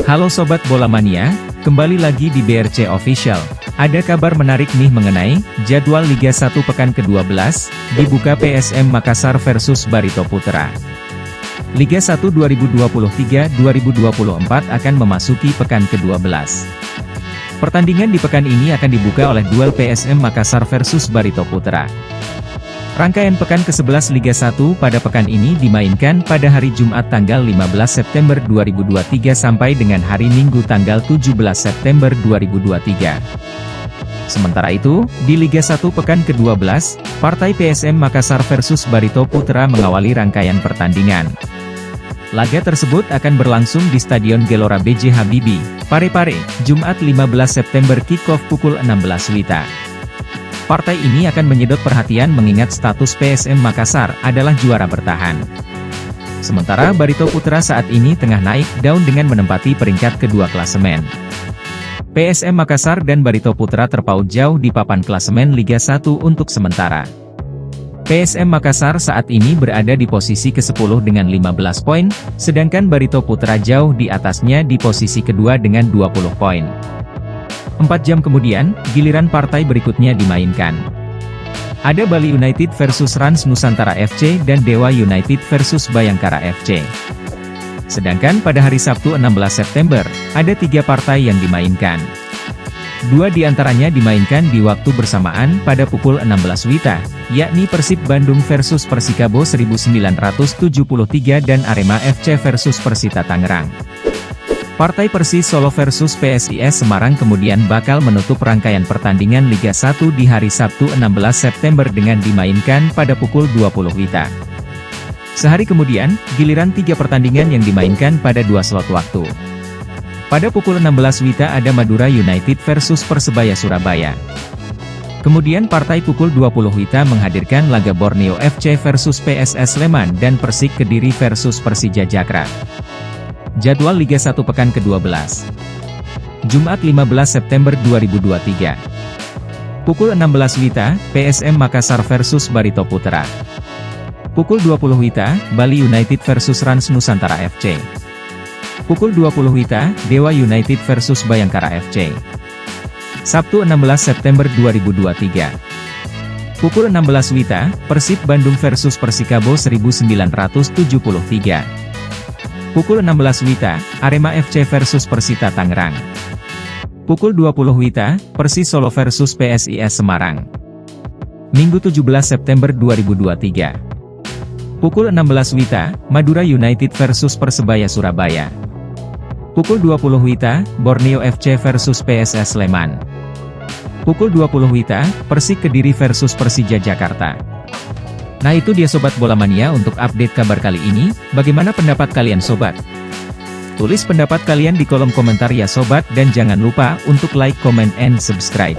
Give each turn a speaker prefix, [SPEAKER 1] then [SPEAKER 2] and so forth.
[SPEAKER 1] Halo Sobat Bola Mania, kembali lagi di BRC Official. Ada kabar menarik nih mengenai jadwal Liga 1 pekan ke-12, dibuka PSM Makassar versus Barito Putra. Liga 1 2023-2024 akan memasuki pekan ke-12. Pertandingan di pekan ini akan dibuka oleh duel PSM Makassar versus Barito Putra. Rangkaian pekan ke-11 Liga 1 pada pekan ini dimainkan pada hari Jumat tanggal 15 September 2023 sampai dengan hari Minggu tanggal 17 September 2023. Sementara itu, di Liga 1 pekan ke-12, partai PSM Makassar versus Barito Putra mengawali rangkaian pertandingan. Laga tersebut akan berlangsung di Stadion Gelora B.J. Habibie, Parepare, Jumat 15 September kick-off pukul 16 WITA. Partai ini akan menyedot perhatian mengingat status PSM Makassar adalah juara bertahan. Sementara Barito Putra saat ini tengah naik daun dengan menempati peringkat kedua klasemen. PSM Makassar dan Barito Putra terpaut jauh di papan klasemen Liga 1 untuk sementara. PSM Makassar saat ini berada di posisi ke-10 dengan 15 poin, sedangkan Barito Putra jauh di atasnya di posisi kedua dengan 20 poin. 4 jam kemudian, giliran partai berikutnya dimainkan. Ada Bali United versus Rans Nusantara FC dan Dewa United versus Bayangkara FC. Sedangkan pada hari Sabtu 16 September, ada 3 partai yang dimainkan. 2 diantaranya dimainkan di waktu bersamaan pada pukul 16 WITA, yakni Persib Bandung versus Persikabo 1973 dan Arema FC versus Persita Tangerang. Partai Persis Solo versus PSIS Semarang kemudian bakal menutup rangkaian pertandingan Liga 1 di hari Sabtu 16 September dengan dimainkan pada pukul 20 WITA. Sehari kemudian, giliran 3 pertandingan yang dimainkan pada 2 slot waktu. Pada pukul 16 WITA ada Madura United versus Persebaya Surabaya. Kemudian partai pukul 20 WITA menghadirkan laga Borneo FC versus PSS Sleman dan Persik Kediri versus Persija Jakarta. Jadwal Liga 1 pekan ke-12. Jumat 15 September 2023. Pukul 16 WITA, PSM Makassar versus Barito Putra. Pukul 20 WITA, Bali United versus Rans Nusantara FC. Pukul 20 WITA, Dewa United versus Bayangkara FC. Sabtu 16 September 2023. Pukul 16 WITA, Persib Bandung versus Persikabo 1973. Pukul 16 WITA, Arema FC versus Persita Tangerang. Pukul 20 WITA, Persis Solo versus PSIS Semarang. Minggu 17 September 2023. Pukul 16 WITA, Madura United versus Persebaya Surabaya. Pukul 20 WITA, Borneo FC versus PSS Sleman. Pukul 20 WITA, Persik Kediri versus Persija Jakarta. Nah itu dia Sobat Bola Mania untuk update kabar kali ini, bagaimana pendapat kalian Sobat? Tulis pendapat kalian di kolom komentar ya Sobat dan jangan lupa untuk like, comment, and subscribe.